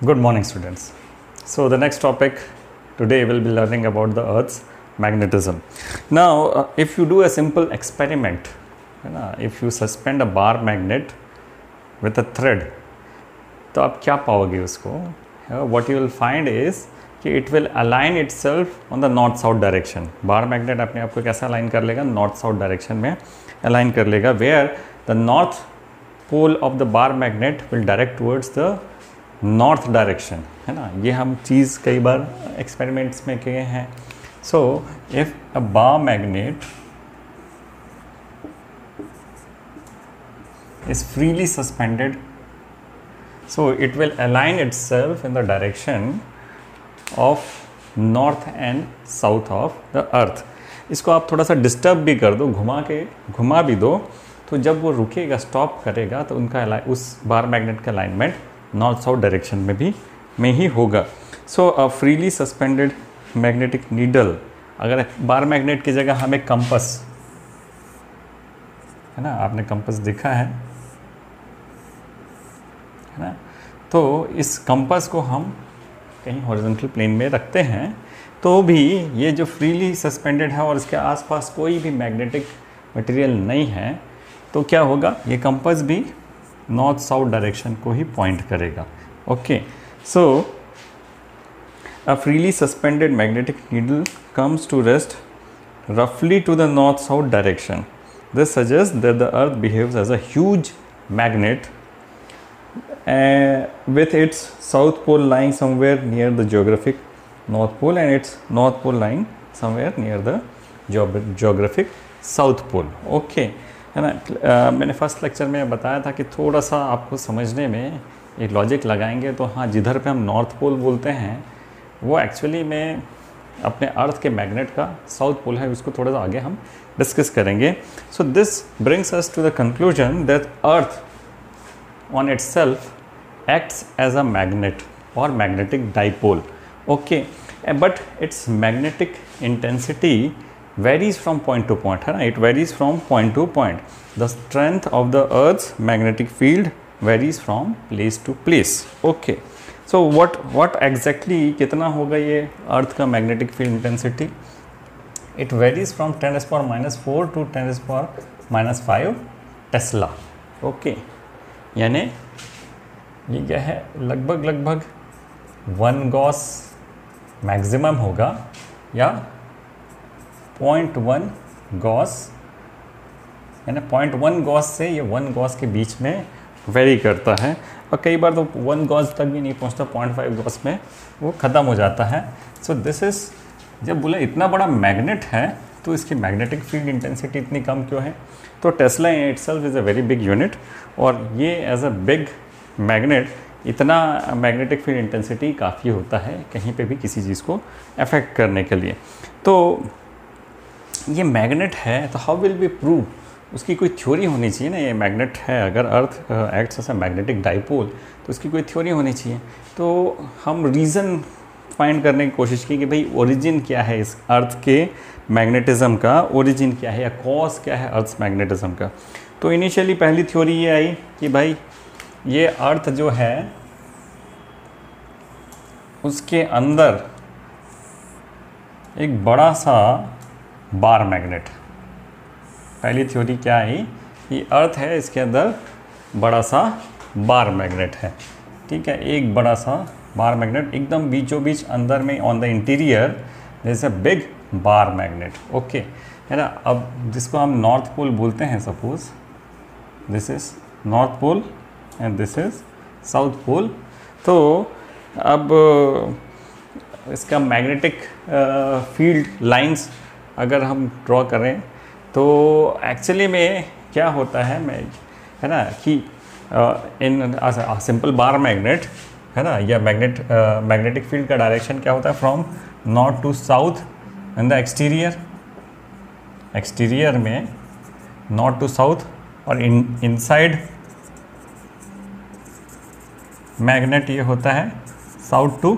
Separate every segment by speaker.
Speaker 1: Good morning, students. So the next topic today we'll be learning about the Earth's magnetism. Now, if you do a simple experiment, if you suspend a bar magnet with a thread, तो आप क्या पाओगे उसको? What you will find is कि it will align itself on the north south direction. Bar magnet अपने आप को कैसा अलाइन कर लेगा? नॉर्थ साउथ डायरेक्शन में अलाइन कर लेगा, where the north pole of the bar magnet will direct towards the north direction, है ना. ये हम चीज़ कई बार एक्सपेरिमेंट्स में किए हैं. So if a bar magnet is freely suspended, so it will align itself in the direction of north and south of the earth. इसको आप थोड़ा सा डिस्टर्ब भी कर दो, घुमा भी दो, तो जब वो रुकेगा, स्टॉप करेगा, तो उनका उस बार मैग्नेट का अलाइनमेंट नॉर्थ साउथ डायरेक्शन में ही होगा. So a freely suspended magnetic needle, अगर बार मैग्नेट की जगह हमें कंपस, है ना, आपने कंपस देखा है ना, तो इस कंपस को हम कहीं हॉरिजॉन्टल प्लेन में रखते हैं, तो भी ये जो फ्रीली सस्पेंडेड है और इसके आसपास कोई भी मैग्नेटिक मटेरियल नहीं है, तो क्या होगा, ये कंपस भी नॉर्थ साउथ डायरेक्शन को ही पॉइंट करेगा. Okay, so a freely suspended magnetic needle comes to rest roughly to the north south direction. This suggests that the earth behaves as a huge magnet with its south pole lying somewhere near the geographic north pole and its north pole lying somewhere near the geographic south pole. Okay, है ना. मैंने first lecture में बताया था कि थोड़ा सा आपको समझने में एक लॉजिक लगाएंगे तो हाँ, जिधर पे हम नॉर्थ पोल बोलते हैं वो एक्चुअली में अपने अर्थ के मैग्नेट का साउथ पोल है. उसको थोड़ा सा आगे हम डिस्कस करेंगे. So this brings us to the conclusion that earth on itself acts as a magnet और magnetic dipole. Okay, but it's magnetic intensity varies from point to point, है ना. It varies from point to point. The strength of the Earth's magnetic field varies from place to place. Okay. So what exactly कितना होगा ये Earth का magnetic field intensity? It varies from 10⁻⁻⁴ to 10⁻⁻⁵ Tesla. Okay. यानी ये क्या है, लगभग 1 Gauss maximum होगा या 0.1 गॉस, है ना. 0.1 गॉस से ये 1 गॉस के बीच में वेरी करता है, और कई बार तो 1 गॉस तक भी नहीं पहुंचता, 0.5 गॉस में वो ख़त्म हो जाता है. सो दिस इज़, जब बोला इतना बड़ा मैग्नेट है तो इसकी मैग्नेटिक फील्ड इंटेंसिटी इतनी कम क्यों है. तो Tesla in itself is a very big unit, और ये एज अ बिग मैग्नेट इतना मैग्नेटिक फील्ड इंटेंसिटी काफ़ी होता है कहीं पे भी किसी चीज़ को अफेक्ट करने के लिए. तो ये मैग्नेट है, तो हाउ विल बी प्रूव, उसकी कोई थ्योरी होनी चाहिए ना. ये मैग्नेट है, अगर earth acts as a magnetic dipole, तो उसकी कोई थ्योरी होनी चाहिए. तो हम रीज़न फाइंड करने की कोशिश की कि भाई ओरिजिन क्या है इस अर्थ के मैग्नेटिज्म का, ओरिजिन क्या है या कॉज क्या है अर्थ मैग्नेटिज्म का. तो इनिशियली पहली थ्योरी ये आई कि भाई ये अर्थ जो है उसके अंदर एक बड़ा सा बार मैग्नेट. पहली थ्योरी क्या आई कि अर्थ है, इसके अंदर बड़ा सा बार मैग्नेट है. ठीक है, एक बड़ा सा बार मैग्नेट एकदम बीचों बीच अंदर में ऑन द इंटीरियर जैसे बिग बार मैग्नेट. ओके, है ना. अब जिसको हम नॉर्थ पोल बोलते हैं, suppose this is north pole and this is south pole. तो अब इसका मैग्नेटिक फील्ड लाइंस अगर हम ड्रॉ करें तो एक्चुअली में क्या होता है, है ना, कि इन सिंपल बार मैग्नेट, है ना, या मैग्नेटिक फील्ड का डायरेक्शन क्या होता है, from north to south in the exterior में नॉर्थ टू साउथ, और इनसाइड मैग्नेट ये होता है साउथ टू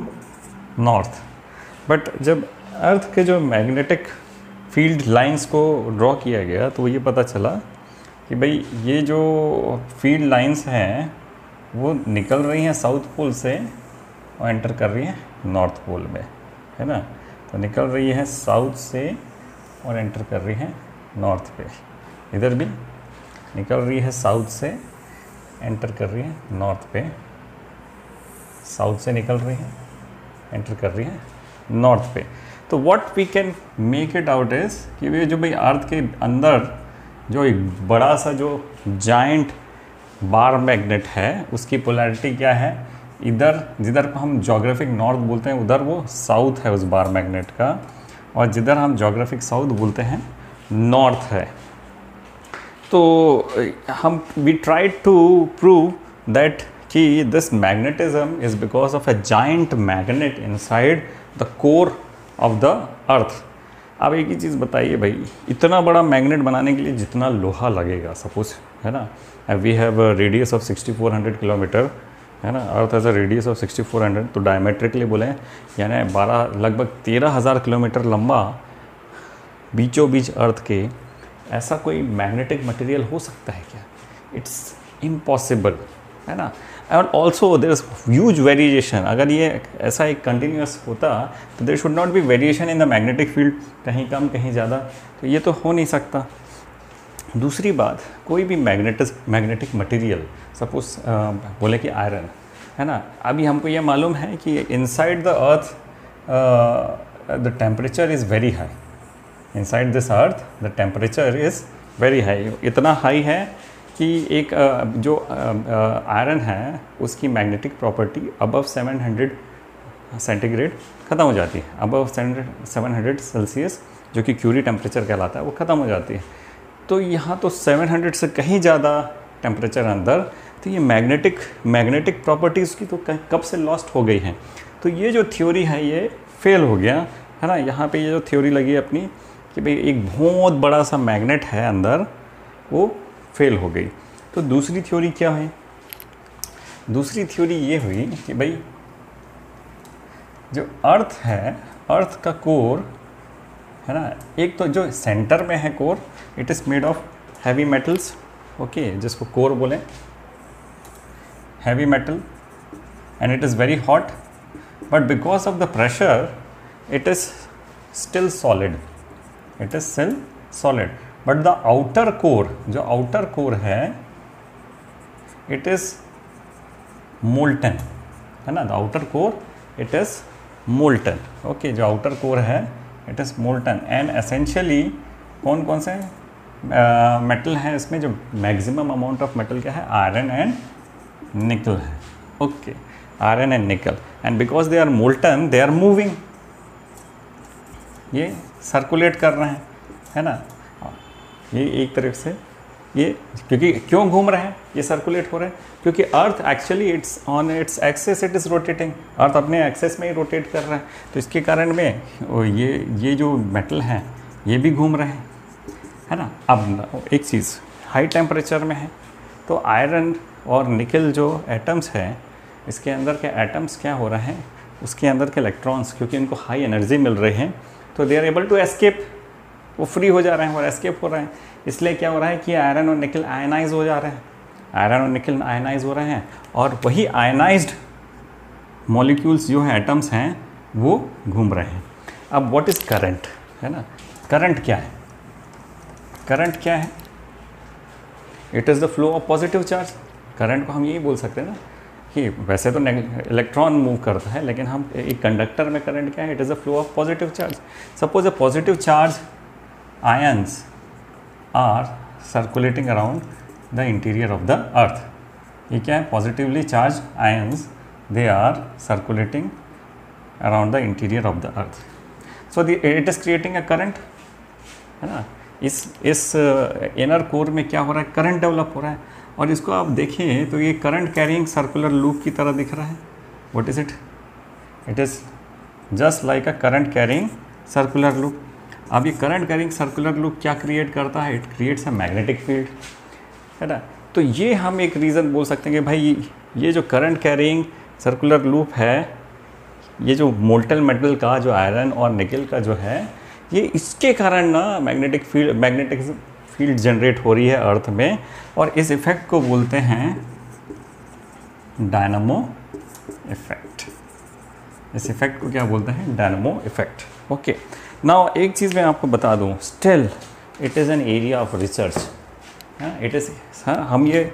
Speaker 1: नॉर्थ. बट जब अर्थ के जो मैग्नेटिक फील्ड लाइंस को ड्रॉ किया गया तो ये पता चला कि भाई ये जो फील्ड लाइंस हैं वो निकल रही हैं साउथ पोल से और एंटर कर रही है नॉर्थ पोल में, है ना। तो निकल रही है साउथ से और एंटर कर रही है नॉर्थ पे। इधर भी निकल रही है साउथ से, एंटर कर रही है नॉर्थ पे। साउथ से निकल रही है, एंटर कर रही है नॉर्थ पे। तो what we can make it out is कि वे जो भाई अर्थ के अंदर जो एक बड़ा सा जो जाइंट बार मैग्नेट है उसकी पोलैरिटी क्या है, इधर जिधर हम जोग्राफिक नॉर्थ बोलते हैं उधर वो साउथ है उस बार मैग्नेट का, और जिधर हम जोग्राफिक साउथ बोलते हैं नॉर्थ है। तो हम we try to prove that कि this magnetism is because of a giant magnet inside the core of the earth. अब एक ही चीज़ बताइए भाई, इतना बड़ा मैग्नेट बनाने के लिए जितना लोहा लगेगा, सपोज है ना, we have a radius of 6400 kilometre, है ना, earth has a radius of 6400, तो डायमेट्रिकली बोले यानी लगभग 13,000 किलोमीटर लंबा बीचों बीच अर्थ के, ऐसा कोई मैग्नेटिक मटेरियल हो सकता है क्या? इट्स इम्पॉसिबल, है ना। And also there is huge variation. अगर ये ऐसा एक कंटिन्यूस होता तो there should not be variation in the magnetic field, कहीं कम कहीं ज़्यादा, तो ये तो हो नहीं सकता। दूसरी बात, कोई भी मैग्नेटिक मटेरियल, सपोज बोले कि आयरन, है ना, अभी हमको ये मालूम है कि inside the earth the temperature is very high, inside this earth the temperature is very high, इतना हाई है कि एक जो आयरन है उसकी मैग्नेटिक प्रॉपर्टी अबव 700 सेंटीग्रेड ख़त्म हो जाती है, अबव 700 सेल्सियस जो कि क्यूरी टेम्परेचर कहलाता है वो ख़त्म हो जाती है। तो यहाँ तो 700 से कहीं ज़्यादा टेम्परेचर अंदर, तो ये मैग्नेटिक प्रॉपर्टीज़ की तो कब से लॉस्ट हो गई हैं। तो ये जो थ्योरी है ये फेल हो गया, है ना। यहाँ पे ये जो थ्योरी लगी अपनी कि भाई एक बहुत बड़ा सा मैग्नेट है अंदर, वो फेल हो गई। तो दूसरी थ्योरी क्या है? दूसरी थ्योरी ये हुई कि भाई जो अर्थ है, अर्थ का कोर है ना, एक तो जो सेंटर में है core, it is made of heavy metals, okay, जिसको कोर बोलें, heavy metal, and it is very hot, but because of the pressure it is still solid, it is still solid. But the outer core, जो outer core है, it is molten, है ना, the outer core it is molten, okay, जो outer core है it is molten. And essentially कौन कौन से metal हैं इसमें? जो मैक्सिमम अमाउंट ऑफ मेटल क्या है? आयरन एंड निकल है, okay, iron and nickel. And because they are molten they are moving, ये सर्कुलेट कर रहे हैं, है ना। ये एक तरफ से ये क्योंकि क्यों घूम रहे हैं, ये सर्कुलेट हो रहे हैं, क्योंकि earth actually it's on its axis it is rotating, earth अपने एक्सेस में ही रोटेट कर रहा है, तो इसके कारण में ये जो मेटल हैं ये भी घूम रहे हैं, है ना। अब एक चीज़ हाई टेम्परेचर में है, तो आयरन और निकल जो एटम्स हैं, इसके अंदर के एटम्स क्या हो रहे हैं, उसके अंदर के इलेक्ट्रॉन्स, क्योंकि इनको हाई एनर्जी मिल रही है, तो they are able to escape, वो फ्री हो जा रहे हैं और एस्केप हो रहे हैं। इसलिए क्या हो रहा है कि आयरन और निकल आयनाइज हो जा रहे हैं, आयरन और निकल आयनाइज हो रहे हैं, और वही आयनाइज्ड मॉलिक्यूल्स जो हैं, एटम्स हैं, वो घूम रहे हैं। अब व्हाट इज़ करंट, है ना, करंट क्या है? करंट क्या है? It is the flow of positive charge. Current को हम यही बोल सकते हैं ना कि वैसे तो इलेक्ट्रॉन मूव करता है, लेकिन हम एक कंडक्टर में करंट क्या है? It is the flow of positive charge. Suppose a positive charge ions are circulating around the interior of the earth. ये क्या है? Positively charge ions, they are circulating around the interior of the earth. So it is creating a current, है ना। इस inner core में क्या हो रहा है? करंट डेवलप हो रहा है, और इसको आप देखें तो ये करंट कैरिंग सर्कुलर लूप की तरह दिख रहा है। What is it? It is just like a current carrying circular loop. अब ये करंट कैरिंग सर्कुलर लूप क्या क्रिएट करता है? It creates a magnetic field, है ना। तो ये हम एक रीज़न बोल सकते हैं कि भाई ये जो करंट कैरिंग सर्कुलर लूप है, ये जो मोल्टन मेटल का, जो आयरन और निकल का जो है, ये इसके कारण ना मैग्नेटिक फील्ड जनरेट हो रही है अर्थ में, और इस इफेक्ट को बोलते हैं डायनामो इफेक्ट। इस इफेक्ट को क्या बोलते हैं? Dynamo effect. ओके, नाउ एक चीज़ मैं आपको बता दूं, still it is an area of research. हाँ, इट इज़, हाँ, हम ये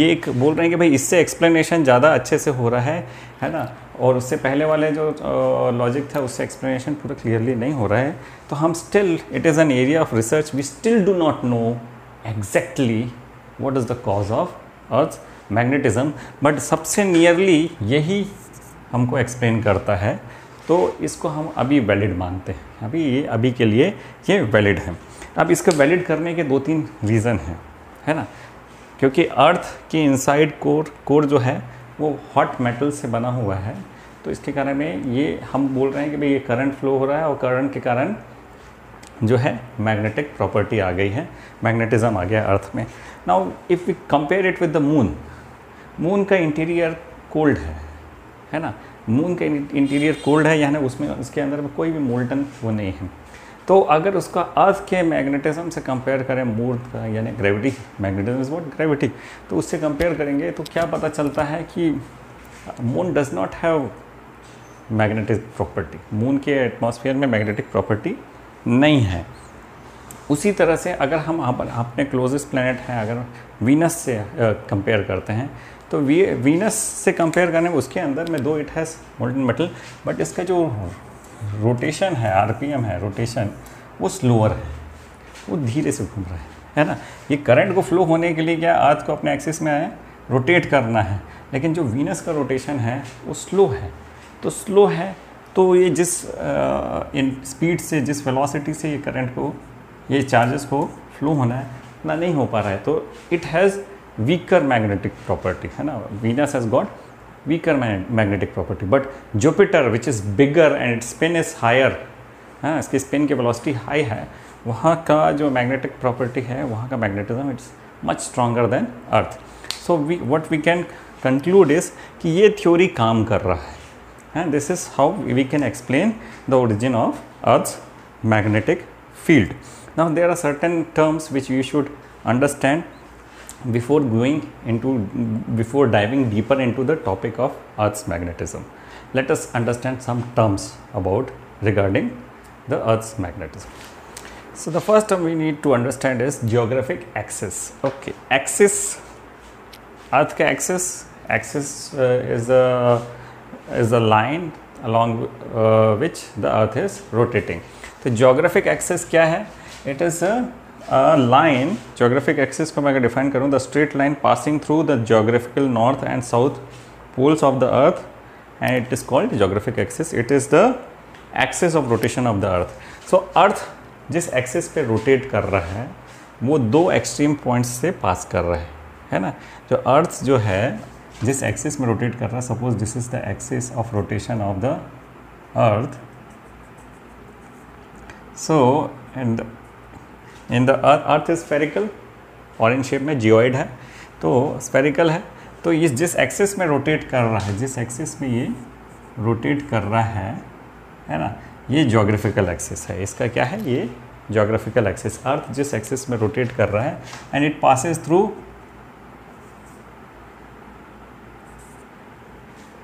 Speaker 1: एक बोल रहे हैं कि भाई इससे एक्सप्लेनेशन ज़्यादा अच्छे से हो रहा है ना, और उससे पहले वाले जो लॉजिक था उससे एक्सप्लेनेशन पूरा क्लियरली नहीं हो रहा है, तो हम still it is an area of research, we still do not know exactly what is the cause of earth magnetism, but सबसे नियरली यही हमको एक्सप्लेन करता है, तो इसको हम अभी वैलिड मानते हैं। अभी के लिए ये वैलिड है। अब इसको वैलिड करने के 2-3 रीज़न हैं, है ना, क्योंकि अर्थ की इनसाइड कोर जो है वो हॉट मेटल से बना हुआ है, तो इसके कारण में ये हम बोल रहे हैं कि भाई ये करंट फ्लो हो रहा है, और करंट के कारण जो है मैग्नेटिक प्रॉपर्टी आ गई है, मैग्नेटिज्म आ गया अर्थ में। Now if we compare it with the moon, moon का इंटीरियर कोल्ड है ना, मून का इंटीरियर कोल्ड है, यानी उसमें उसके अंदर में कोई भी मोल्टन वो नहीं है। तो अगर उसका अर्थ के मैग्नेटिज्म से कंपेयर करें मून का, यानी gravity, magnetism is what, gravity, तो उससे कंपेयर करेंगे तो क्या पता चलता है कि moon does not have magnetic property, moon के एटमॉस्फेयर में मैग्नेटिक प्रॉपर्टी नहीं है। उसी तरह से अगर हम अपने क्लोजेस्ट प्लैनेट हैं अगर वीनस से कंपेयर करते हैं, तो वीनस से कंपेयर करने में उसके अंदर में दो it has molten metal, but इसका जो रोटेशन है, आरपीएम है, रोटेशन वो स्लोअर है, वो धीरे से घूम रहा है ना। ये करंट को फ्लो होने के लिए क्या अर्थ को अपने एक्सिस में रोटेट करना है, लेकिन जो वीनस का रोटेशन है वो स्लो है, तो स्लो है तो ये जिस इन स्पीड से, जिस वेलोसिटी से ये करंट को, ये चार्जेस को फ्लो होना है ना, नहीं हो पा रहा है, तो it has weaker magnetic property, है ना। Venus has got weaker magnetic property, but Jupiter which is bigger and its spin is higher, हाँ, इसकी स्पिन की वेलोसिटी हाई है, वहाँ का जो मैग्नेटिक प्रॉपर्टी है, वहाँ का magnetism it's much stronger than earth. So what we can conclude is कि ये थ्योरी काम कर रहा है, this is how we can explain the origin of earth's magnetic field. Now there are certain terms which you should understand before diving deeper into the topic of Earth's magnetism. Let us understand some terms about regarding the Earth's magnetism. So the first term we need to understand is geographic axis. Okay, axis, Earth ka axis is a line along which the Earth is rotating. तो geographic axis क्या है? It is a line, geographic axis को मैं अगर define करूँ, the straight line passing through the geographical north and south poles of the earth, and it is called geographic axis. It is the axis of rotation of the earth. So earth जिस axis पे rotate कर रहा है वो दो extreme points से पास कर रहा है ना। जो अर्थ जो है जिस एक्सिस में रोटेट कर रहा है, suppose this is the axis of rotation of the earth, so and in the earth is spherical, orange shape में जियोइड है, तो स्फेरिकल है, तो ये जिस एक्सिस में रोटेट कर रहा है, जिस एक्सिस में ये रोटेट कर रहा है ना, ये ज्योग्राफिकल एक्सिस है। इसका क्या है? ये ज्योग्राफिकल एक्सिस, अर्थ जिस एक्सिस में रोटेट कर रहा है, and it passes through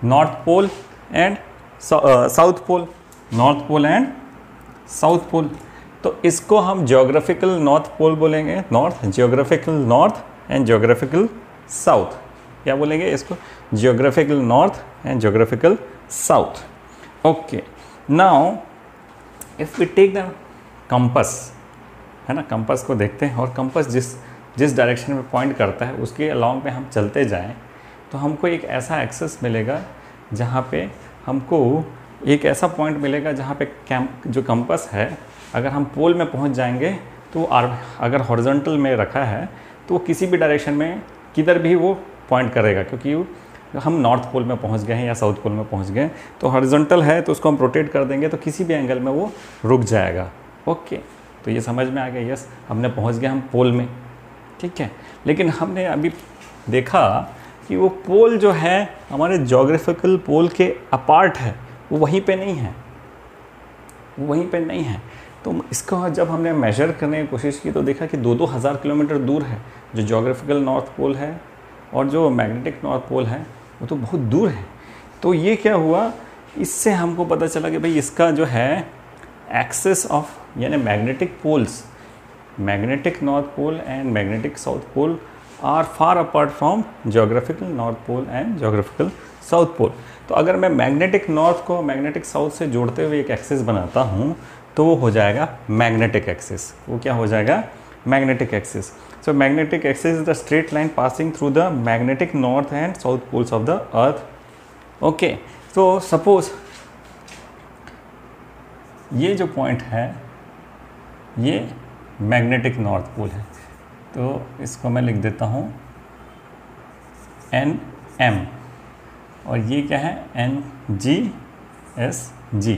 Speaker 1: north pole and south pole, north pole and south pole. तो इसको हम ज्योग्राफिकल नॉर्थ पोल बोलेंगे, north, geographical north and geographical south. क्या बोलेंगे इसको? Geographical north and geographical south. Okay, now if we take the compass, है ना, compass को देखते हैं, और कंपास जिस डायरेक्शन में पॉइंट करता है उसके अलॉन्ग में हम चलते जाएं, तो हमको एक ऐसा एक्सेस मिलेगा जहाँ पे हमको एक ऐसा पॉइंट मिलेगा जहाँ पे जो कंपास है, अगर हम पोल में पहुंच जाएंगे तो अगर हॉरिजॉन्टल में रखा है तो किसी भी डायरेक्शन में किधर भी वो पॉइंट करेगा, क्योंकि हम नॉर्थ पोल में पहुंच गए हैं या साउथ पोल में पहुंच गए, तो हॉरिजॉन्टल है तो उसको हम रोटेट कर देंगे तो किसी भी एंगल में वो रुक जाएगा। ओके, तो ये समझ में आ गया, यस, हमने पहुँच गए हम पोल में, ठीक है। लेकिन हमने अभी देखा कि वो पोल जो है हमारे ज्योग्राफिकल पोल के अपार्ट है, वो वहीं पे नहीं है, वो वहीं पे नहीं है। तो इसको जब हमने मेजर करने की कोशिश की तो देखा कि 2-2 हज़ार किलोमीटर दूर है जो ज्योग्राफिकल नॉर्थ पोल है, और जो मैग्नेटिक नॉर्थ पोल है वो तो बहुत दूर है। तो ये क्या हुआ इससे हमको पता चला कि भाई इसका जो है एक्सिस ऑफ यानी magnetic poles, magnetic north pole and magnetic south pole are far apart from geographical north pole and geographical south pole. तो अगर मैं मैग्नेटिक नॉर्थ को मैग्नेटिक साउथ से जोड़ते हुए एक एक्सिस बनाता हूँ तो वो हो जाएगा मैग्नेटिक एक्सिस। वो क्या हो जाएगा? Magnetic axis. So magnetic axis is the straight line passing through the magnetic north and south poles of the earth. Okay, तो सपोज ये जो पॉइंट है ये मैग्नेटिक नॉर्थ पोल है, तो इसको मैं लिख देता हूँ NM, और ये क्या है? NGSG।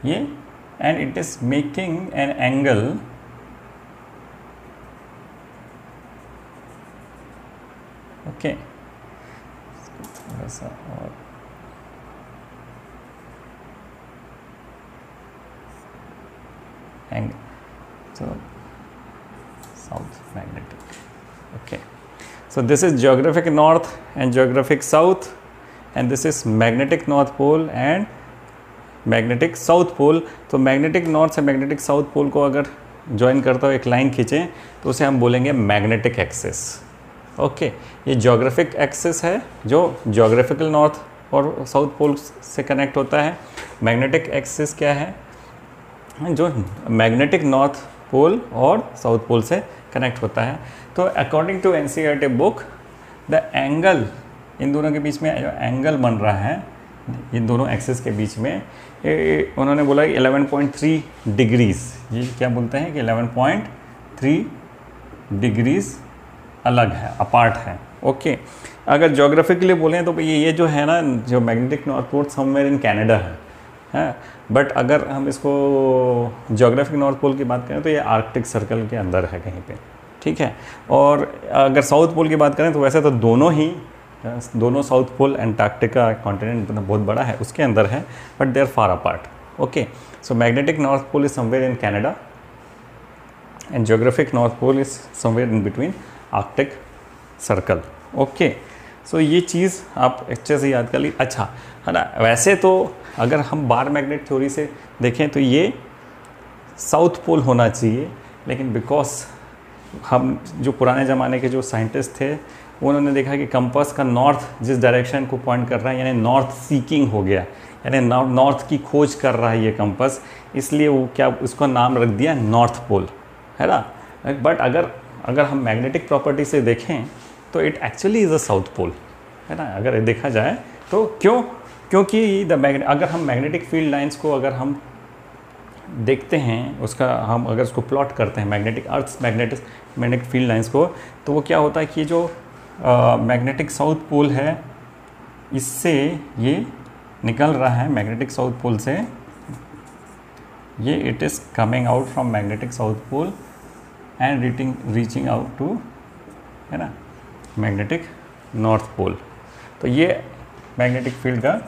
Speaker 1: ये and it is making an angle okay, थोड़ा सा और angle, so south magnetic. Okay, so this is geographic north and geographic south, and this is magnetic north pole and magnetic south pole. तो magnetic north से magnetic south pole को अगर join करता हो एक लाइन खींचें तो उसे हम बोलेंगे मैग्नेटिक एक्सिस। ओके, ये जोग्राफिक एक्सिस है जो जोग्राफिकल नॉर्थ और साउथ पोल से कनेक्ट होता है। मैग्नेटिक एक्सिस क्या है? जो मैग्नेटिक नॉर्थ पोल और साउथ पोल से कनेक्ट होता है। तो according to NCERT book, the angle इन दोनों के बीच में जो एंगल बन रहा है इन दोनों एक्सिस के बीच में, उन्होंने बोला 11.3 डिग्रीज। ये क्या बोलते हैं कि 11.3 डिग्रीज अलग है, अपार्ट है। ओके, अगर जोग्राफिकली बोलें तो ये जो है ना, जो magnetic north pole somewhere in Canada है, बट अगर हम इसको जोग्राफिक नॉर्थ पोल की बात करें तो ये आर्कटिक सर्कल के अंदर है कहीं पे, ठीक है। और अगर साउथ पोल की बात करें तो वैसे तो दोनों साउथ पोल एंटार्क्टिका कॉन्टिनेंट बहुत बड़ा है उसके अंदर है, but they are far apart. Okay, so magnetic north pole is somewhere in Canada and geographic north pole is somewhere in between Arctic Circle. Okay, so ये चीज़ आप अच्छे से याद कर ली। अच्छा है ना, वैसे तो अगर हम बार मैग्नेट थ्योरी से देखें तो ये साउथ पोल होना चाहिए, लेकिन बिकॉज हम जो पुराने ज़माने के जो साइंटिस्ट थे उन्होंने देखा कि कंपास का नॉर्थ जिस डायरेक्शन को पॉइंट कर रहा है, यानी नॉर्थ सीकिंग हो गया, यानी नॉर्थ की खोज कर रहा है ये कंपास, इसलिए वो क्या उसका नाम रख दिया नॉर्थ पोल, है ना। बट अगर हम मैग्नेटिक प्रॉपर्टी से देखें तो it actually is a south pole, है ना। अगर देखा जाए तो क्योंकि अगर हम मैग्नेटिक फील्ड लाइंस को अगर हम देखते हैं, उसका हम अगर उसको प्लॉट करते हैं मैग्नेटिक फील्ड लाइंस को, तो वो क्या होता है कि जो मैग्नेटिक साउथ पोल है इससे ये निकल रहा है, मैग्नेटिक साउथ पोल से ये it is coming out from magnetic south pole and reaching out to, है ना, मैग्नेटिक नॉर्थ पोल। तो ये मैग्नेटिक फील्ड का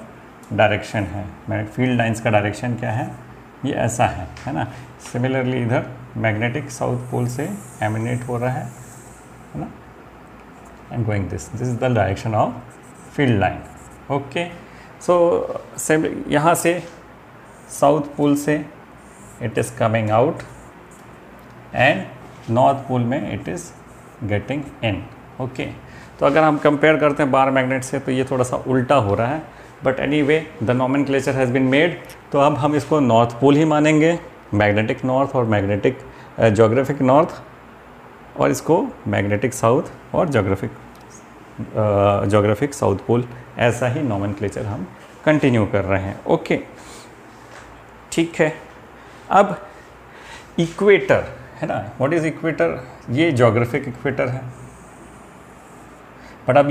Speaker 1: डायरेक्शन है, मैग्नेटिक फील्ड लाइंस का डायरेक्शन क्या है, ये ऐसा है ना। सिमिलरली इधर मैग्नेटिक साउथ पोल से एमिनेट हो रहा है ना, and going this is the direction of field line. Okay, so यहाँ से साउथ पोल से it is coming out and north pole में it is getting in. Okay, तो अगर हम कंपेयर करते हैं बार मैग्नेट से तो ये थोड़ा सा उल्टा हो रहा है, but anyway the nomenclature has been made, तो अब हम इसको नॉर्थ पोल ही मानेंगे, मैग्नेटिक नॉर्थ और मैग्नेटिक जोग्राफिक नॉर्थ, और इसको मैग्नेटिक साउथ और जोग्राफिक साउथ पोल, ऐसा ही नॉमेनक्लेचर हम कंटिन्यू कर रहे हैं। ओके, ठीक है। अब इक्वेटर है ना, व्हाट इज़ इक्वेटर? ये जोग्राफिक इक्वेटर है, बट अब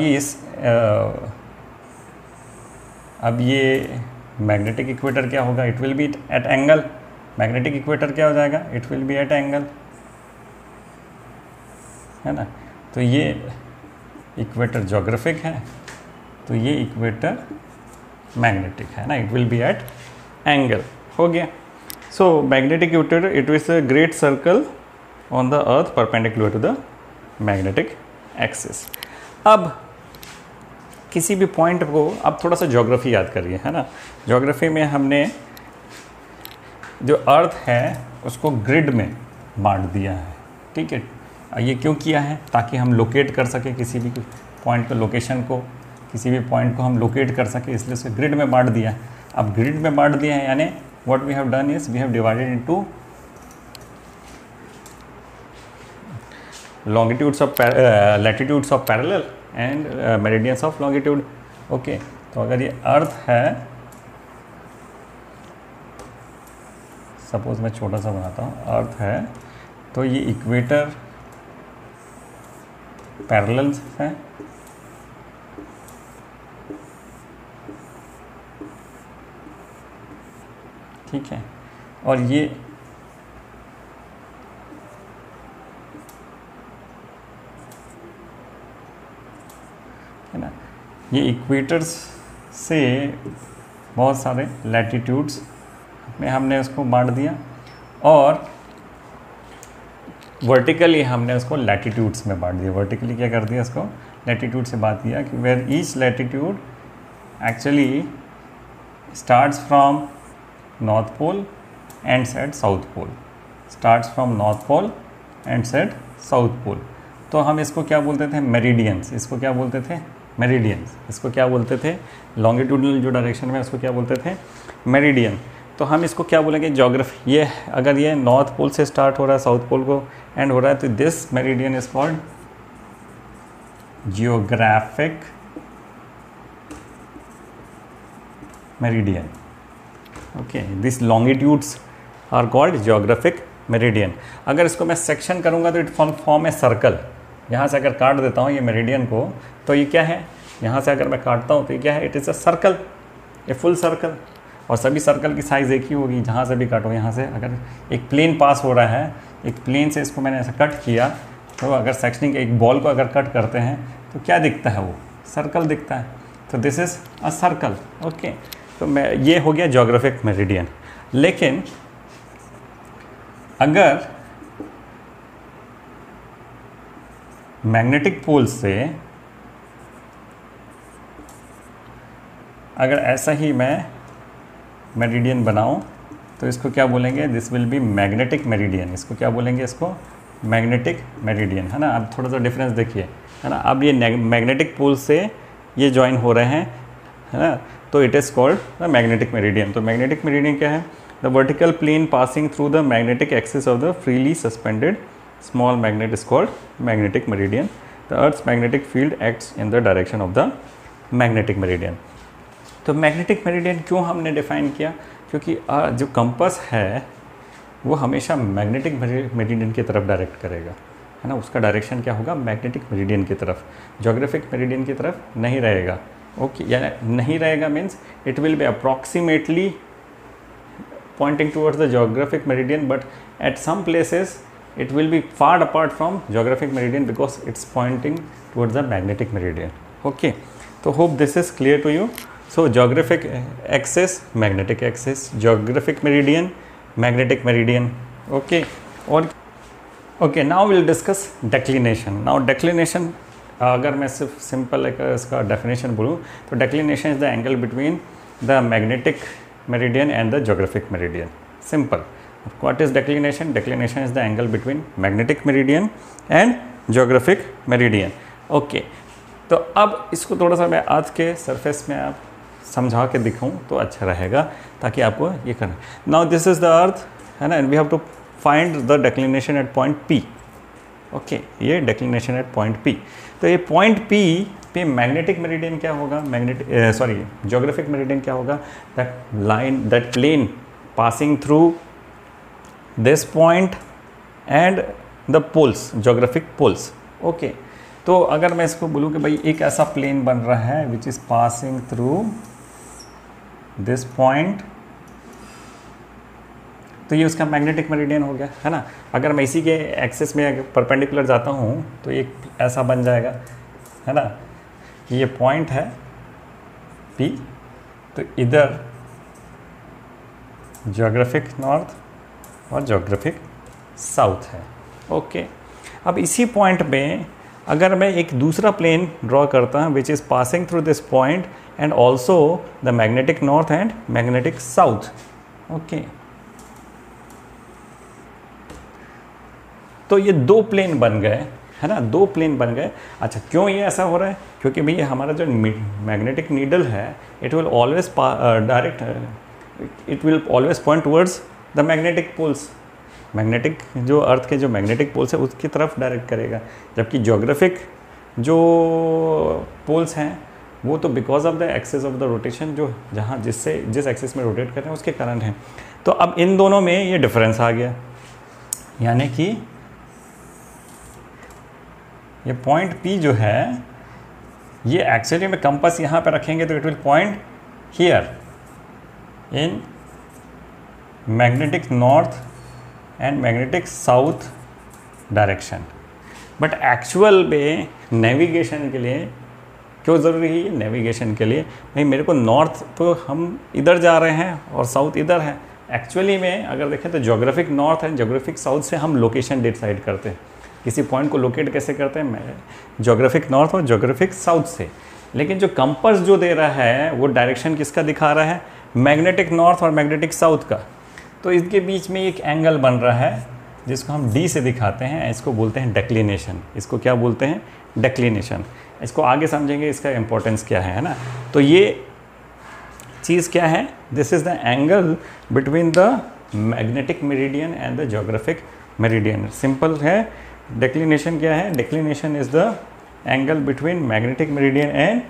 Speaker 1: ये मैग्नेटिक इक्वेटर क्या होगा? It will be at angle. Magnetic equator क्या हो जाएगा? It will be at angle, है ना। तो ये इक्वेटर जोग्राफिक है, तो ये इक्वेटर मैग्नेटिक है ना, it will be at angle, हो गया। So magnetic equator it is a great circle on the earth perpendicular to the magnetic axis. अब किसी भी पॉइंट को, अब थोड़ा सा ज्योग्राफी याद करिए, है ना। ज्योग्राफी में हमने जो अर्थ है उसको ग्रिड में बांट दिया है, ठीक है। ये क्यों किया है? ताकि हम लोकेट कर सकें किसी भी पॉइंट को, लोकेशन को, किसी भी पॉइंट को हम लोकेट कर सकें, इसलिए उसे ग्रिड में बांट दिया है। अब ग्रिड में बांट दिया है यानी what we have done is we have divided into longitudes of latitudes of parallel and meridians of longitude। ओके, तो अगर ये अर्थ है, सपोज मैं छोटा सा बनाता हूँ, अर्थ है तो ये इक्वेटर पैरेलल है, ठीक है। और ये है ना, ये इक्वेटर्स से बहुत सारे लैटिट्यूड्स में हमने उसको बांट दिया, और वर्टिकली हमने उसको लैटिट्यूड्स में बांट दिया। वर्टिकली क्या कर दिया, इसको लैटिट्यूड से बांट दिया कि where each latitude actually starts from north pole ends at south pole, starts from north pole ends at south pole. तो हम इसको क्या बोलते थे, मेरिडियंस। इसको क्या बोलते थे, मेरिडियंस। इसको क्या बोलते थे, लॉन्गिट्यूडनल जो डायरेक्शन में उसको क्या बोलते थे, मेरिडियन। तो हम इसको क्या बोलेंगे, ज्योग्राफी। ये अगर ये नॉर्थ पोल से स्टार्ट हो रहा है, साउथ पोल को एंड हो रहा है, तो this meridian is called geographic meridian. Okay, this longitudes are called geographic meridian. अगर इसको मैं सेक्शन करूंगा तो इट फॉर्म ए सर्कल। यहाँ से अगर काट देता हूँ ये मेरिडियन को, तो ये क्या है, यहाँ से अगर मैं काटता हूँ तो ये क्या है, it is a circle, a full circle. और सभी सर्कल की साइज़ एक ही होगी, जहाँ से भी काटो। यहाँ से अगर एक प्लेन पास हो रहा है, एक प्लेन से इसको मैंने ऐसा कट किया, तो अगर सेक्शनिंग एक बॉल को अगर कट करते हैं तो क्या दिखता है, वो सर्कल दिखता है। तो this is a circle. Okay, तो मैं, ये हो गया ज्योग्राफिक मेरिडियन। लेकिन अगर मैग्नेटिक पोल से अगर ऐसा ही मैं मेरिडियन बनाऊं, तो इसको क्या बोलेंगे, this will be magnetic meridian. इसको क्या बोलेंगे, इसको मैग्नेटिक मेरिडियन, है ना। अब थोड़ा सा डिफरेंस देखिए, है ना। अब ये मैग्नेटिक पोल से ये ज्वाइन हो रहे हैं, है ना, तो it is called the magnetic meridian. तो मैग्नेटिक मेरिडियन क्या है, the vertical plane passing through the magnetic axis of the freely suspended small magnet is called magnetic meridian. The earth's magnetic field acts in the direction of the magnetic meridian. तो magnetic meridian क्यों हमने define किया, क्योंकि जो compass है वो हमेशा magnetic meridian की तरफ डायरेक्ट करेगा, है ना। उसका डायरेक्शन क्या होगा, मैग्नेटिक मेरिडियन की तरफ, ज्योग्राफिक मेरिडियन की तरफ नहीं रहेगा। ओके, यानी नहीं रहेगा means it will be approximately pointing towards the geographic meridian, but at some places it will be far apart from geographic meridian because it's pointing towards the magnetic meridian. Okay, so hope this is clear to you. So geographic axis, magnetic axis, geographic meridian, magnetic meridian. Okay, or okay, now we'll discuss declination. Now declination, अगर मैं सिर्फ simple एक इसका definition बोलूँ तो declination is the angle between the magnetic meridian and the geographic meridian. Simple. What is declination? Declination is the angle between magnetic meridian and geographic meridian. Okay, तो अब इसको थोड़ा सा मैं आज के सरफेस में आप समझा के दिखाऊं तो अच्छा रहेगा, ताकि आपको ये करना। Now this is the earth, है ना, and we have to find the declination at point P. Okay, ये डेक्लिनेशन एट पॉइंट पी। तो ये पॉइंट पी पे मैग्नेटिक मेरिडियन क्या होगा, ज्योग्राफिक मेरिडियन क्या होगा, that line, that plane passing through this point and the poles, geographic poles. Okay, तो अगर मैं इसको बोलूँ कि भाई एक ऐसा प्लेन बन रहा है which is passing through this point, तो ये उसका मैग्नेटिक मेरिडियन हो गया, है ना। अगर मैं इसी के एक्सिस में परपेंडिकुलर जाता हूँ तो एक ऐसा बन जाएगा, है ना। ये पॉइंट है P, तो इधर ज्योग्राफिक नॉर्थ और ज्योग्राफिक साउथ है। ओके, अब इसी पॉइंट में अगर मैं एक दूसरा प्लेन ड्रॉ करता हूँ which is passing through this point and also the magnetic north and magnetic south, okay. तो ये दो प्लेन बन गए, है ना, दो प्लेन बन गए। अच्छा, क्यों ये ऐसा हो रहा है? क्योंकि भैया हमारा जो मैग्नेटिक नीडल है it will always direct, it will always point towards the magnetic poles. Magnetic जो अर्थ के जो मैग्नेटिक पोल्स है उसकी तरफ डायरेक्ट करेगा, जबकि ज्योग्राफिक जो पोल्स हैं वो तो because of the axis of the rotation, जो जहाँ जिस एक्सिस में रोटेट कर रहे हैं उसके कारण है। तो अब इन दोनों में ये डिफरेंस आ गया, यानी कि ये पॉइंट P जो है ये एक्चुअली में कंपास यहाँ पे रखेंगे तो it will point here in magnetic north and magnetic south direction. But actual में नेविगेशन के लिए क्यों ज़रूरी है? नेविगेशन के लिए भाई मेरे को नॉर्थ तो हम इधर जा रहे हैं और साउथ इधर है। एक्चुअली में अगर देखें तो geographic north and geographic south से हम लोकेशन डिसाइड करते हैं, किसी पॉइंट को लोकेट कैसे करते हैं, ज्योग्राफिक नॉर्थ और ज्योग्राफिक साउथ से। लेकिन जो कंपास जो दे रहा है वो डायरेक्शन किसका दिखा रहा है? मैग्नेटिक नॉर्थ और मैग्नेटिक साउथ का। तो इसके बीच में एक एंगल बन रहा है जिसको हम D से दिखाते हैं, इसको बोलते हैं डेक्लिनेशन। इसको क्या बोलते हैं? डेक्लिनेशन। इसको आगे समझेंगे इसका इंपॉर्टेंस क्या है ना। तो ये चीज़ क्या है? This is the angle between the magnetic meridian and the geographic meridian. Simple है। डेक्लिनेशन क्या है? Declination is the angle between magnetic meridian and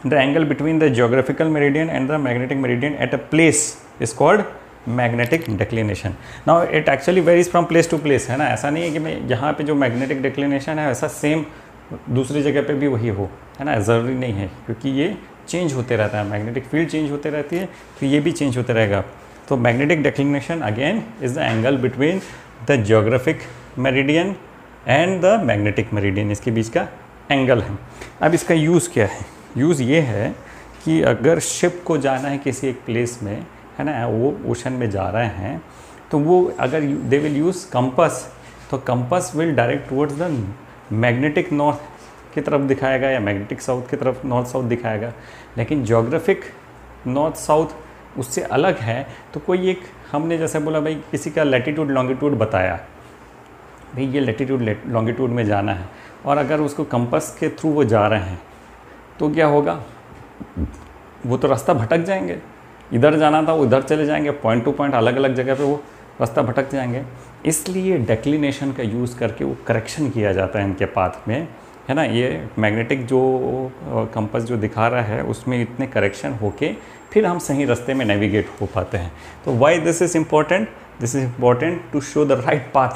Speaker 1: the angle between the geographical meridian and the magnetic meridian at a place is called magnetic declination. Now it actually varies from place to place, है ना। ऐसा नहीं है कि मैं यहाँ पे जो magnetic declination है वैसा सेम दूसरी जगह पे भी वही हो, है ना, ज़रूरी नहीं है, क्योंकि ये चेंज होते रहता है, मैग्नेटिक फील्ड चेंज होते रहती है तो ये भी चेंज होते रहेगा। तो magnetic declination again is the angle between the geographic meridian and the magnetic meridian, इसके बीच का एंगल है। अब इसका यूज़ क्या है? यूज़ ये है कि अगर शिप को जाना है किसी एक प्लेस में, है ना, वो ओशन में जा रहे हैं, तो वो अगर दे विल यूज़ कंपास, तो compass will direct towards the magnetic north की तरफ दिखाएगा या मैग्नेटिक साउथ की तरफ, नॉर्थ साउथ दिखाएगा। लेकिन ज्योग्राफिक नॉर्थ साउथ उससे अलग है। तो कोई एक हमने जैसे बोला भाई किसी का लैटिट्यूड लॉन्गिट्यूड बताया, भाई ये लैटिट्यूड लॉन्गिट्यूड में जाना है, और अगर उसको कंपास के थ्रू वो जा रहे हैं तो क्या होगा? वो तो रास्ता भटक जाएंगे। इधर जाना था वो इधर चले जाएंगे, पॉइंट टू पॉइंट अलग अलग जगह पे वो रास्ता भटक जाएंगे। इसलिए डेक्लिनेशन का यूज़ करके वो करेक्शन किया जाता है इनके पाथ में, है ना। ये मैग्नेटिक जो कंपास जो दिखा रहा है उसमें इतने करेक्शन होके फिर हम सही रास्ते में नेविगेट हो पाते हैं। तो why this is important? This is important to show the right path,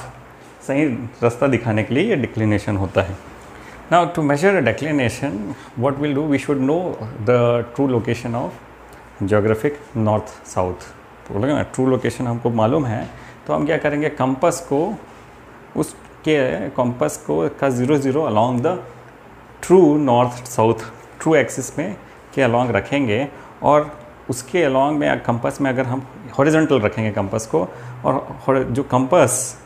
Speaker 1: सही रास्ता दिखाने के लिए ये डिक्लिनेशन होता है। Now to measure a declination, what we'll do, we should know the true location of geographic north south। तो बोलेगा ना ट्रू लोकेशन हमको मालूम है, तो हम क्या करेंगे? कंपास को उसके कंपास को का 0 along the true north south true axis में के अलॉन्ग रखेंगे, और उसके अलॉन्ग में कंपास में अगर हम हॉरिजॉन्टल रखेंगे कंपास को, और जो कंपास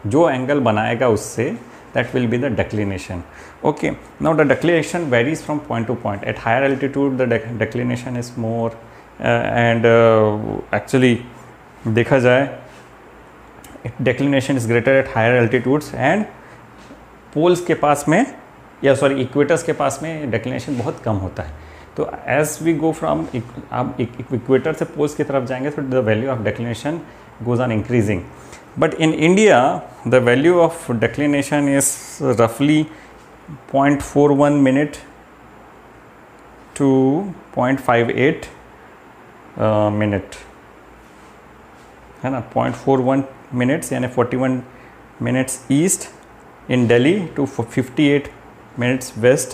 Speaker 1: जो एंगल बनाएगा उससे that will be the declination. Okay, now the declination varies from point to point. At higher altitude the declination is more and actually देखा जाए declination is greater at higher altitudes, and poles के पास में या sorry equators के पास में declination बहुत कम होता है। तो as we go from आप इक्वेटर से पोल्स की तरफ जाएंगे तो the value of declination goes on increasing. But in India, the value of declination is roughly 0.41 minute to 0.58 minute, है ना। 0.41 minutes यानी 41 minutes east in Delhi to 58 minutes west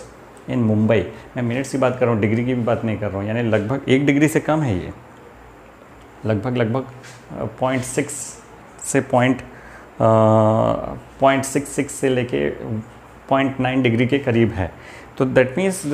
Speaker 1: in Mumbai। मैं minutes की बात कर रहा हूँ, डिग्री की भी बात नहीं कर रहा हूँ, यानी लगभग 1 डिग्री से कम है ये, लगभग 0.6 से 0.66 से लेके 0.9 डिग्री के करीब है। तो दैट मीन्स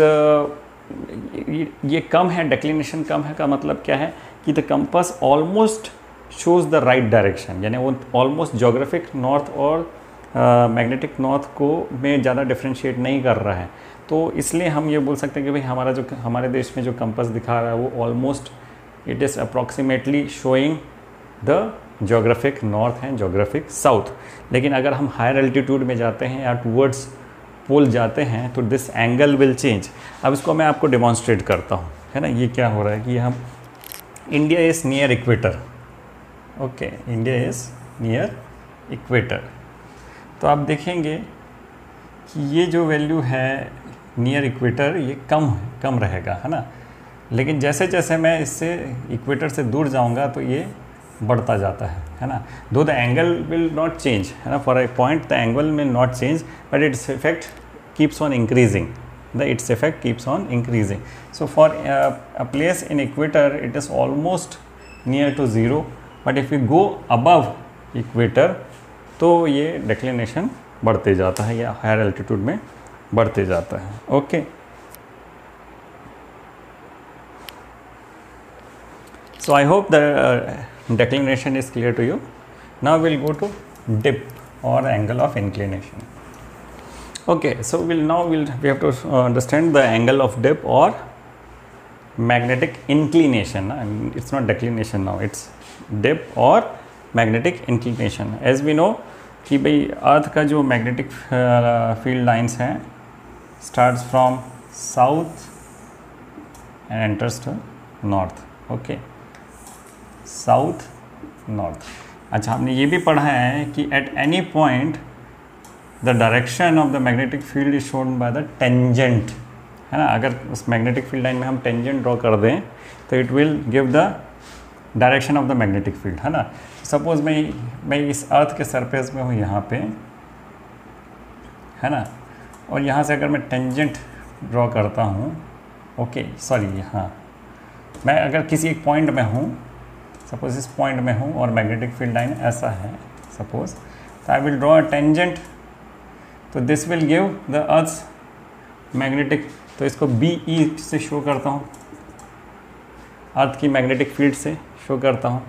Speaker 1: ये कम है, डेक्लिनेशन कम है का मतलब क्या है कि the compass almost shows the right direction, यानी वो ऑलमोस्ट ज्योग्राफिक नॉर्थ और मैग्नेटिक नॉर्थ को में ज़्यादा डिफ्रेंशिएट नहीं कर रहा है, तो इसलिए हम ये बोल सकते हैं कि भाई हमारा जो हमारे देश में जो कंपास दिखा रहा है वो almost it is approximately showing the geographic north and geographic south. लेकिन अगर हम हायर एल्टीट्यूड में जाते हैं या टूवर्ड्स पोल जाते हैं तो दिस एंगल विल चेंज। अब इसको मैं आपको डिमॉन्स्ट्रेट करता हूँ, है ना। ये क्या हो रहा है कि हम India is near equator, okay, India is near equator. तो आप देखेंगे कि ये जो वैल्यू है नियर इक्वेटर ये कम रहेगा, है ना। लेकिन जैसे जैसे मैं इससे इक्वेटर से दूर जाऊंगा तो ये बढ़ता जाता है ना। दो the angle will not change, है ना, for a point the angle will not change but its effect keeps on increasing, its effect keeps on increasing. So for a place in equator it is almost near to zero, but if we go above equator तो ये declination बढ़ते जाता है या higher altitude में बढ़ते जाता है। Okay, so I hope the declination is clear to you. Now we'll go to dip or angle of inclination. Okay, so we have to understand the angle of dip or magnetic inclination. It's not declination now, it's dip or magnetic inclination. As we know कि भाई अर्थ का जो magnetic field lines हैं starts from south and enters to north. Okay, south north. अच्छा, हमने ये भी पढ़ा है कि at any point the direction of the magnetic field is shown by the tangent, है ना। अगर उस मैग्नेटिक फील्ड लाइन में हम टेंजेंट ड्रॉ कर दें तो it will give the direction of the magnetic field, है ना। सपोज मैं इस अर्थ के सरफेस में हूँ यहाँ पे, है ना, और यहाँ से अगर मैं टेंजेंट ड्रॉ करता हूँ, ओके सॉरी, यहाँ मैं अगर किसी एक पॉइंट में हूँ, सपोज इस पॉइंट में हूँ और मैग्नेटिक फील्ड लाइन ऐसा है सपोज, तो I will draw a tangent, तो this will give the earth magnetic, तो इसको BE से शो करता हूँ, अर्थ की मैग्नेटिक फील्ड से शो करता हूँ।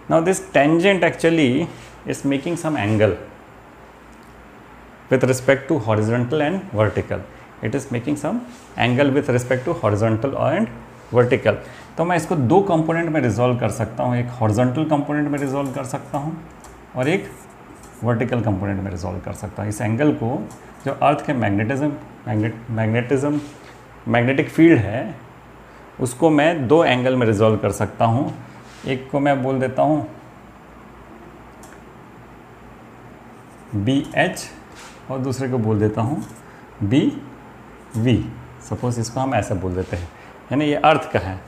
Speaker 1: Now this tangent actually is making some angle with respect to horizontal and vertical. It is making some angle with respect to horizontal and vertical. तो मैं इसको दो कंपोनेंट में रिजॉल्व कर सकता हूँ, एक हॉरिजॉन्टल कंपोनेंट में रिजॉल्व कर सकता हूँ और एक वर्टिकल कंपोनेंट में रिजॉल्व कर सकता हूँ। इस एंगल को जो अर्थ के मैग्नेटिक फील्ड है उसको मैं दो एंगल में रिजॉल्व कर सकता हूँ। एक को मैं बोल देता हूँ BH और दूसरे को बोल देता हूँ BV। सपोज इसको हम ऐसे बोल देते हैं, यानी ये अर्थ का है,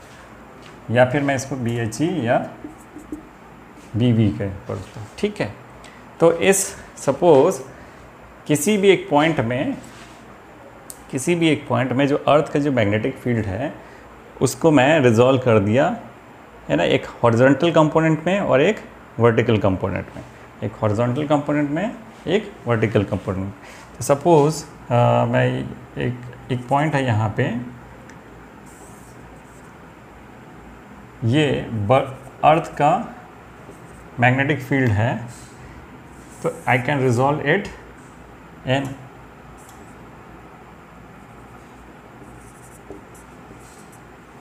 Speaker 1: या फिर मैं इसको BHE या BV के बोलता हूँ, ठीक है। तो इस सपोज किसी भी एक पॉइंट में जो अर्थ का जो मैग्नेटिक फील्ड है उसको मैं रिजॉल्व कर दिया, है ना, एक हॉरिजॉन्टल कंपोनेंट में और एक वर्टिकल कंपोनेंट में, एक हॉरिजॉन्टल कंपोनेंट में एक वर्टिकल कंपोनेंट। तो सपोज मैं एक पॉइंट है यहाँ पे, ये अर्थ का मैग्नेटिक फील्ड है, तो I can resolve it in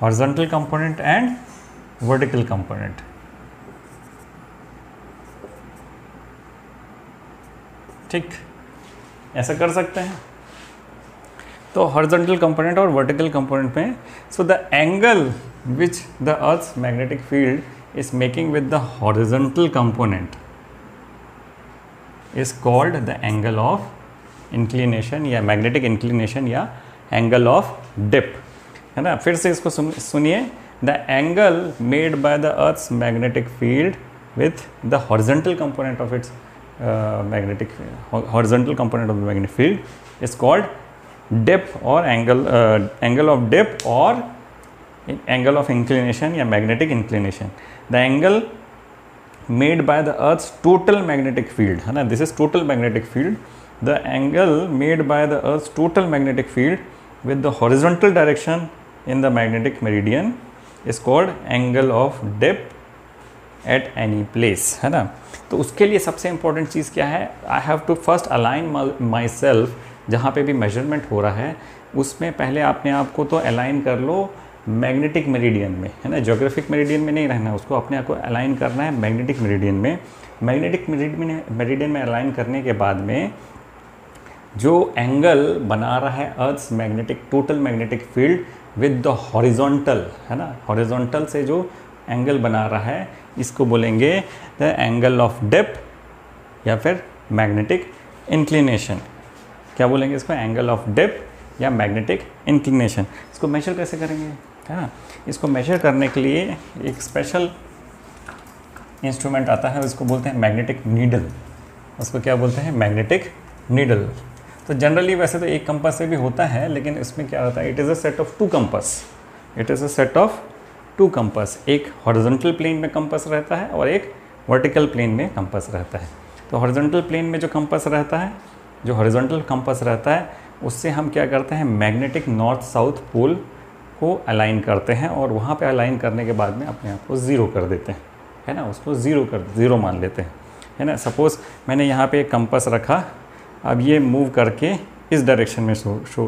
Speaker 1: horizontal component and vertical component. ठीक, ऐसा कर सकते हैं। तो हॉरिजॉन्टल कंपोनेंट और वर्टिकल कंपोनेंट में, so the angle which the earth's magnetic field is making with the horizontal component is called the angle of inclination या magnetic inclination या एंगल ऑफ डिप, है ना। फिर से इसको सुनिए, the angle made by the earth's magnetic field with the horizontal component of its horizontal component of the magnetic field is called dip or angle of dip or angle of inclination या magnetic inclination. The angle made by the Earth's total magnetic field, है ना, this is total magnetic field. The angle made by the Earth's total magnetic field with the horizontal direction in the magnetic meridian is called angle of dip at any place, है ना। तो उसके लिए सबसे important चीज़ क्या है, I have to first align myself, जहाँ पे भी मेजरमेंट हो रहा है उसमें पहले अपने आप को तो अलाइन कर लो मैग्नेटिक मेरिडियन में, है ना। ज्योग्राफिक मेरिडियन में नहीं रहना, उसको अपने आप को अलाइन करना है मैग्नेटिक मेरिडियन में। मैग्नेटिक मेरिडियन में अलाइन करने के बाद में जो एंगल बना रहा है earth's magnetic total magnetic field with the horizontal, है ना, हॉरिजॉन्टल से जो एंगल बना रहा है इसको बोलेंगे द एंगल ऑफ डेप्थ या फिर मैग्नेटिक इंक्लिनेशन। क्या बोलेंगे इसको, एंगल ऑफ डेप्थ या मैग्नेटिक इंक्लिनेशन। इसको मेजर कैसे करेंगे, है ना। इसको मेजर करने के लिए एक स्पेशल इंस्ट्रूमेंट आता है, उसको बोलते हैं मैग्नेटिक नीडल। उसको क्या बोलते हैं, मैग्नेटिक नीडल। तो जनरली वैसे तो एक कंपास से भी होता है, लेकिन इसमें क्या होता है, it is a set of two compass. It is a set of two compass. एक हॉरिजॉन्टल प्लेन में कंपास रहता है और एक वर्टिकल प्लेन में कंपास रहता है। तो हॉरिजॉन्टल प्लेन में जो कंपास रहता है, जो हॉरिजॉन्टल कंपास रहता है, उससे हम क्या करते हैं, मैग्नेटिक नॉर्थ साउथ पोल को अलाइन करते हैं और वहाँ पे अलाइन करने के बाद में अपने आप को ज़ीरो कर देते हैं, है ना। उसको ज़ीरो मान लेते हैं, है ना। सपोज़ मैंने यहाँ पे एक कंपास रखा, अब ये मूव करके इस डायरेक्शन में शो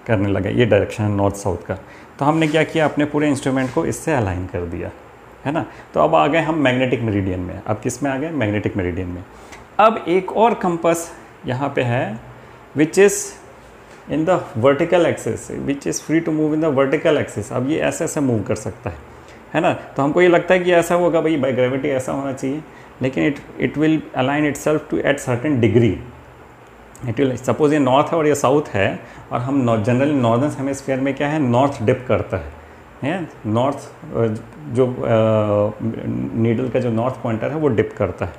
Speaker 1: करने लगा, ये डायरेक्शन है नॉर्थ साउथ का। तो हमने क्या किया, अपने पूरे इंस्ट्रूमेंट को इससे अलाइन कर दिया, है ना। तो अब आ गए हम मैग्नेटिक मेरिडियन में। अब किस में आ गए, मैग्नेटिक मेरिडियन में। अब एक और कंपास यहाँ पे है which is in the vertical axis, which is free to move in the vertical axis. अब ये ऐसे ऐसे मूव कर सकता है ना। तो हमको ये लगता है कि ऐसा होगा भाई, बाय ग्रेविटी ऐसा होना चाहिए, लेकिन it will align itself to at certain degree. It will, suppose ये नॉर्थ है और ये साउथ है, और हम जनरली नॉर्दर्न हेमिस्फीयर में क्या है, नॉर्थ डिप करता है, नॉर्थ जो नीडल का जो नॉर्थ पॉइंटर है वो डिप करता है,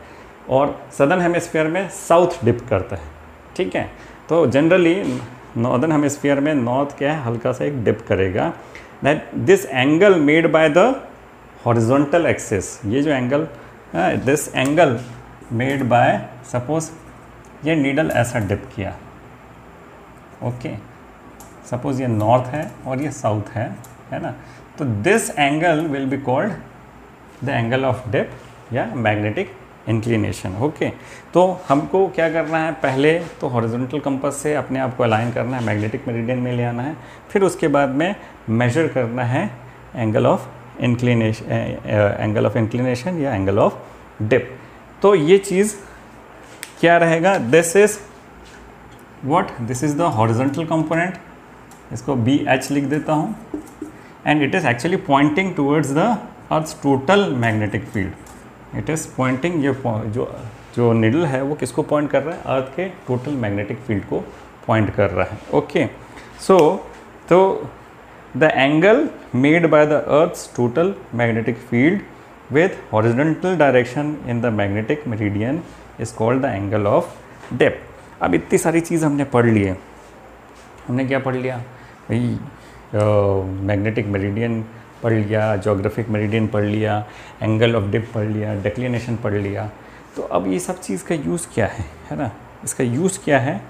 Speaker 1: और सदर्न हेमिस्फीयर में साउथ डिप करता है, ठीक है। तो जनरली नॉर्दर्न हेमिस्फीयर में नॉर्थ क्या है, हल्का सा एक डिप करेगा। That this angle made by the horizontal axis, ये जो angle, this angle made by, suppose ये नीडल ऐसा डिप किया, ओके, सपोज ये नॉर्थ है और ये साउथ है ना। तो this angle will be called the angle of dip या मैग्नेटिक इंक्लिनेशन, ओके। तो हमको क्या करना है, पहले तो हॉरिजॉन्टल कंपास से अपने आप को अलाइन करना है, मैग्नेटिक मेरिडियन में ले आना है, फिर उसके बाद में मेजर करना है एंगल ऑफ इंक्लिनेशन, या एंगल ऑफ डिप। तो ये चीज़ क्या रहेगा, this is what, this is the horizontal component, इसको BH लिख देता हूँ, and it is actually pointing towards the earth's total magnetic field. It is pointing, ये जो निडल है वो किसको पॉइंट कर रहा है, अर्थ के टोटल मैग्नेटिक फील्ड को पॉइंट कर रहा है, ओके। सो तो the angle made by the earth's total magnetic field with horizontal direction in the magnetic meridian is called the angle of depth। अब इतनी सारी चीज़ हमने पढ़ ली है। हमने क्या पढ़ लिया भाई, मैग्नेटिक मेरिडियन पढ़ लिया, ज्योग्राफिक मेरिडियन पढ़ लिया, एंगल ऑफ डिप पढ़ लिया, डिक्लिनेशन पढ़ लिया। तो अब ये सब चीज़ का यूज़ क्या है ना, इसका यूज़ क्या है,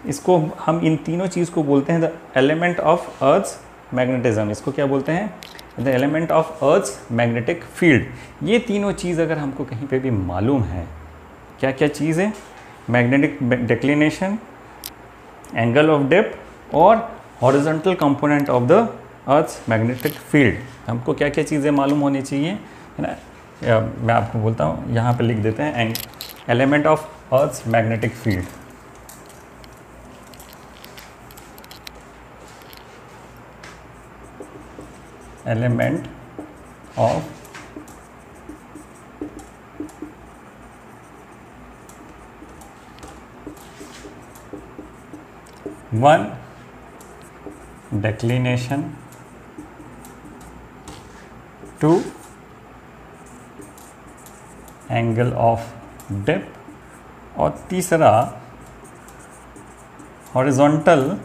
Speaker 1: इसको हम इन तीनों चीज़ को बोलते हैं the element of earth's magnetism. इसको क्या बोलते हैं, the element of earth's magnetic field. ये तीनों चीज़ अगर हमको कहीं पे भी मालूम है, क्या क्या चीज़ है, magnetic declination, angle of dip और horizontal component of the earth's magnetic field, हमको क्या क्या चीज़ें मालूम होनी चाहिए, है ना। मैं आपको बोलता हूँ, यहाँ पे लिख देते हैं element of earth's magnetic field. Element of one declination, 2 angle of dip और तीसरा horizontal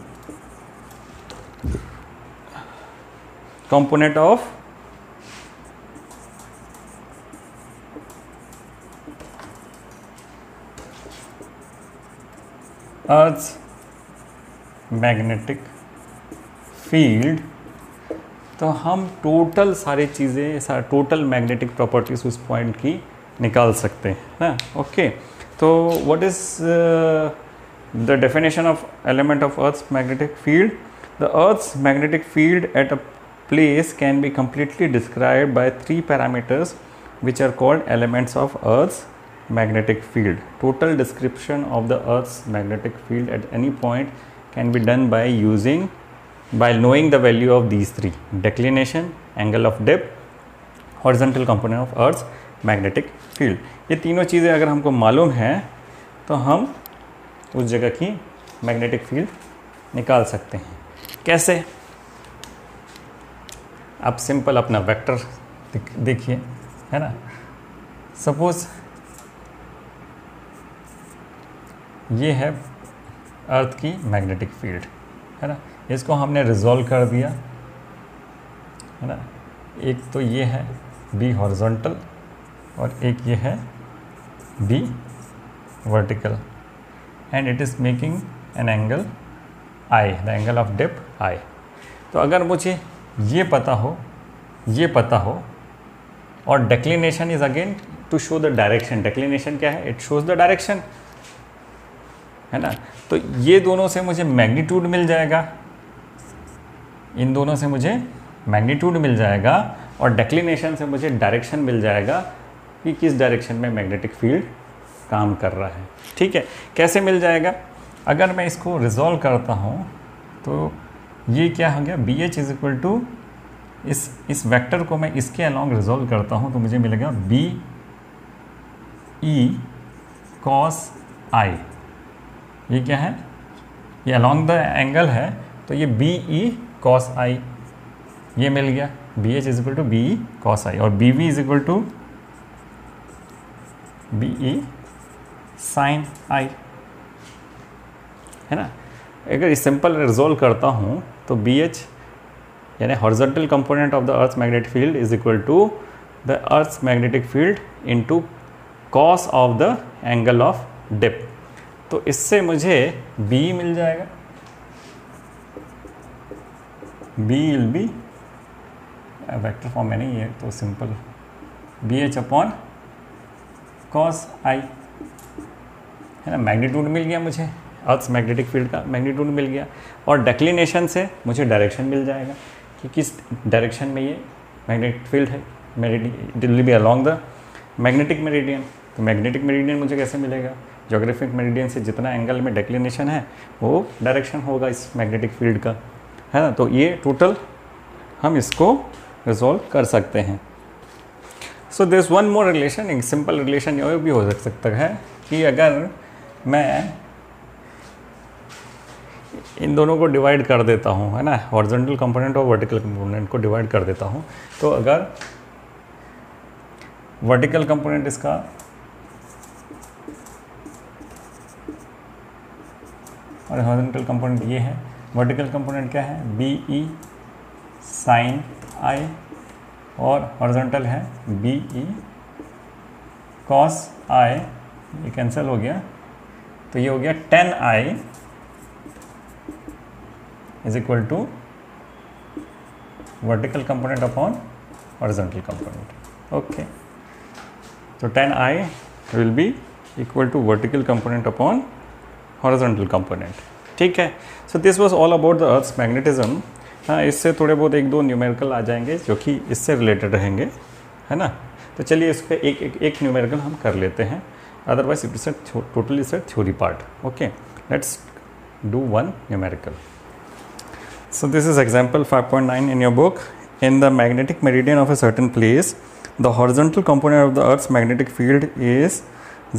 Speaker 1: component of earth's magnetic field तो हम टोटल सारी चीज़ें, टोटल मैग्नेटिक प्रॉपर्टीज उस पॉइंट की निकाल सकते हैं ना. ओके, तो what is the definition of element of earth's magnetic field? The earth's magnetic field at a place can be completely described by 3 parameters which are called elements of Earth's magnetic field. Total description of the Earth's magnetic field at any point can be done by knowing the value of these 3: declination, angle of depth, horizontal component of Earth's magnetic field. ये तीनों चीज़ें अगर हमको मालूम है तो हम उस जगह की मैग्नेटिक फील्ड निकाल सकते हैं. कैसे? आप सिंपल अपना वेक्टर देखिए, है ना. सपोज ये है अर्थ की मैग्नेटिक फील्ड, है ना. इसको हमने रिजॉल्व कर दिया, है ना. एक तो ये है बी हॉरिजॉन्टल और एक ये है B vertical, and it is making an angle I, the angle of depth I. तो अगर मुझे ये पता हो और declination is again to show the direction. Declination क्या है? इट शोज द डायरेक्शन, है ना. तो ये दोनों से मुझे मैग्नीट्यूड मिल जाएगा, इन दोनों से मुझे मैग्नीट्यूड मिल जाएगा, और डेक्लिनेशन से मुझे डायरेक्शन मिल जाएगा कि किस डायरेक्शन में मैग्नेटिक फील्ड काम कर रहा है. ठीक है, कैसे मिल जाएगा? अगर मैं इसको रिजॉल्व करता हूँ तो ये क्या हो गया, B H is equal to इस वेक्टर को मैं इसके अलॉन्ग रिजॉल्व करता हूँ तो मुझे मिलेगा बी ई कॉस आई. ये क्या है? ये अलॉन्ग द एंगल है, तो ये बी ई कॉस आई ये मिल गया. B H is equal to B E cos I, और B V is equal to B E sine I, है ना. अगर इस सिंपल रिजॉल्व करता हूँ तो बी एच यानी horizontal component of the earth's magnetic field is equal to the earth's magnetic field into cos of the angle of depth. तो इससे मुझे बी मिल जाएगा. B will be vector form में नहीं है तो simple B H upon cos I, है ना. मैग्नीट्यूड मिल गया मुझे, अर्थ्स मैग्नेटिक फील्ड का मैग्नीट्यूड मिल गया, और डेक्लिनेशन से मुझे डायरेक्शन मिल जाएगा कि किस डायरेक्शन में ये मैग्नेटिक फील्ड है. It will B along the magnetic meridian. तो मैग्नेटिक मेरिडियन मुझे कैसे मिलेगा? ज्योग्राफिक मेरिडियन से जितना एंगल में डेक्लिनेशन है वो डायरेक्शन होगा इस मैग्नेटिक फील्ड का, है ना. तो ये टोटल हम इसको रिजॉल्व कर सकते हैं. So there is one more relation. एक सिंपल रिलेशन ये भी हो सकता है कि अगर मैं इन दोनों को डिवाइड कर देता हूँ, है ना, हॉरिजॉन्टल कंपोनेंट और वर्टिकल कंपोनेंट को डिवाइड कर देता हूँ, तो अगर वर्टिकल कंपोनेंट इसका और हॉरिजॉन्टल कंपोनेंट ये है. वर्टिकल कंपोनेंट क्या है? बी ई साइन आई, और हॉरिजॉन्टल है बी ई कॉस आई. ये कैंसिल हो गया, तो ये हो गया ten I is equal to vertical component upon horizontal component. Okay, so tan I will be equal to vertical component upon horizontal component. ठीक है. So this was all about the Earth's magnetism. हाँ, इससे थोड़े बहुत एक दो numerical आ जाएंगे जो कि इससे रिलेटेड रहेंगे, है ना. तो चलिए इस पर एक न्यूमेरिकल हम कर लेते हैं, otherwise it's totally it's theory part. Okay, let's do one numerical. So this is example 5.9 in your book. In the magnetic meridian of a certain place, the horizontal component of the Earth's magnetic field is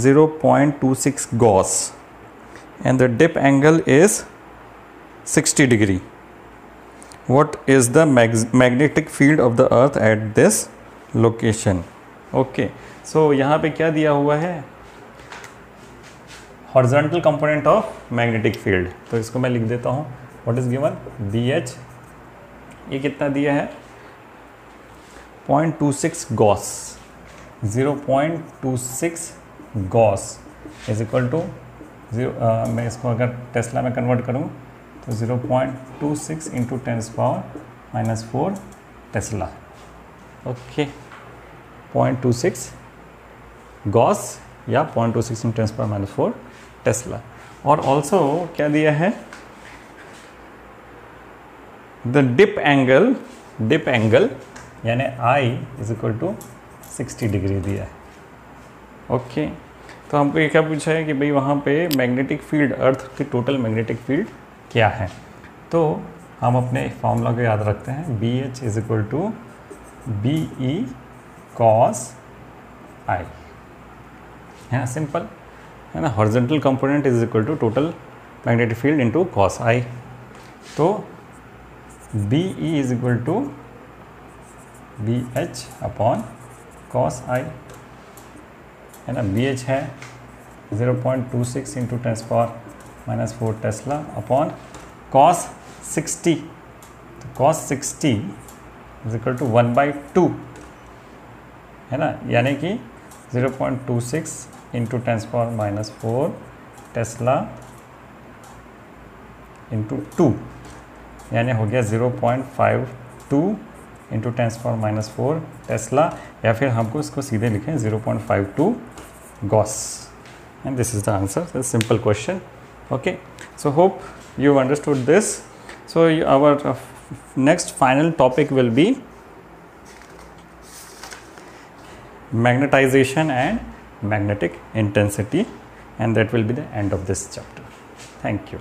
Speaker 1: 0.26 Gauss and the dip angle is 60 degree. What is the magnetic field of the Earth at this location? Okay, so यहाँ पे क्या दिया हुआ है? Horizontal component of magnetic field. तो इसको मैं लिख देता हूँ. What is given? BH ये कितना दिया है? 0.26 Gauss. 0.26 Gauss is equal to मैं इसको अगर टेस्ला में कन्वर्ट करूँ तो 0.26 इंटू 10⁻⁻⁴ टेस्ला. ओके, 0.26 गॉस या 0.26 × 10⁻⁴ टेस्ला. और ऑल्सो क्या दिया है, द डिप एंगल यानी I = 60 डिग्री दिया है. ओके, तो हमको ये क्या पूछा है कि भाई वहाँ पे मैग्नेटिक फील्ड, अर्थ की टोटल मैग्नेटिक फील्ड क्या है. तो हम अपने फॉर्मूला को याद रखते हैं, BH = BE cos I, है ना, सिंपल है ना. Horizontal component is equal to total magnetic field into cos I. तो BE = BH upon cos I, है ना. BH है 0.26 × 10⁻⁴ टेस्ला अपॉन cos 60. तो cos 60 = 1/2, है ना, यानी कि 0.26 × 10⁻⁴ टेस्ला × 2, यानी हो गया 0.52 × 10⁻⁴ टेस्ला, या फिर हमको इसको सीधे लिखें 0.52 Gauss. And this is the answer. This simple question. Okay, so hope you understood this. So our next final topic will be magnetization and magnetic intensity, and that will be the end of this chapter. Thank you.